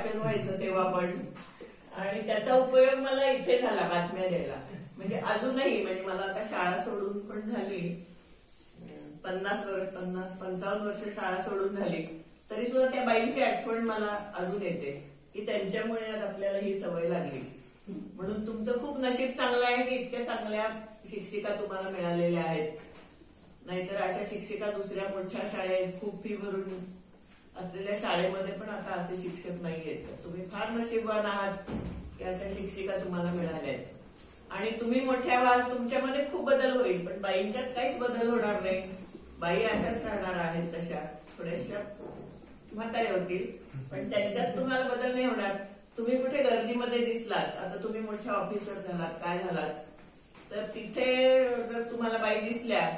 वाचन व्हायचं तेव्हा पण, आणि त्याचा उपयोग मला इथे झाला बातम्या द्यायला. म्हणजे अजूनही, म्हणजे मला आता शाळा सोडून पण झाली 55 वर्ष शाळा सोडून झाली, तरी सुद्धा त्या बाईंची आठवण मला अजून येते की त्यांच्यामुळे आज आपल्याला ही सवय लागली. म्हणून तुमचं खूप नशीब चांगलं आहे की इतक्या चांगल्या शिक्षिका तुम्हाला मिळालेल्या आहेत. नाहीतर अशा शिक्षिका दुसऱ्या मोठ्या शाळेत खूप फी भरून असलेल्या शाळेमध्ये पण आता असे शिक्षक नाहीयेत. तुम्ही फार नशीबवान आहात की अशा शिक्षिका तुम्हाला मिळाल्या आहेत. आणि तुम्ही मोठ्या व्हाल, तुमच्यामध्ये खूप बदल होईल, पण बाईंच्यात काहीच बदल होणार नाही. बाई अशाच राहणार आहेत, तशा थोड्याशा म्हाताऱ्या होतील, पण त्यांच्यात तुम्हाला बदल नाही होणार. तुम्ही कुठे गर्दीमध्ये दिसलात, आता तुम्ही मोठ्या ऑफिसर झालात, काय झालात, तर तिथे जर तुम्हाला बाई दिसल्या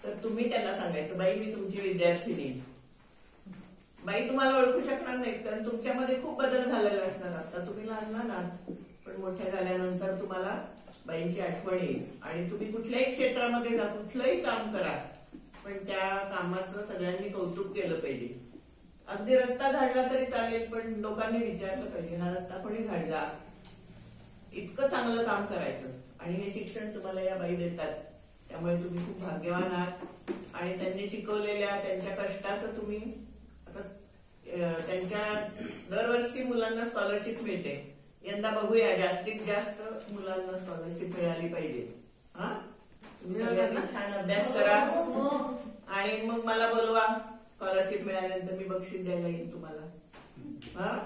तर तुम्ही त्यांना सांगायचं, बाई मी तुमची विद्यार्थिनी. बाई तुम्हाला ओळखू शकणार नाहीत, कारण तुमच्यामध्ये खूप बदल झालेला असणार. आता तुम्ही लहान लहान आहात, पण मोठ्या झाल्यानंतर तुम्हाला बाईंची आठवण येईल. आणि तुम्ही कुठल्याही क्षेत्रामध्ये जा, कुठलंही काम करा, पण त्या कामाचं सगळ्यांनी कौतुक केलं पाहिजे. अगदी रस्ता झाडला तरी चालेल, पण लोकांनी विचारलं पाहिजे हा रस्ता कोणी झाडला. इतकं चांगलं काम करायचं. आणि हे शिक्षण तुम्हाला या बाई देतात, त्यामुळे तुम्ही खूप भाग्यवान आहात. आणि त्यांनी शिकवलेल्या त्यांच्या कष्टाचं तुम्ही आता त्यांच्या दरवर्षी मुलांना स्कॉलरशिप मिळते. यंदा बघूया जास्तीत जास्त मुलांना स्कॉलरशिप मिळाली पाहिजे. हा, तुम्ही सगळ्यांना छान अभ्यास करा आणि मग मला बोलवा. स्कॉलरशिप मिळाल्यानंतर मी बक्षीस द्यायला येईन तुम्हाला. हा.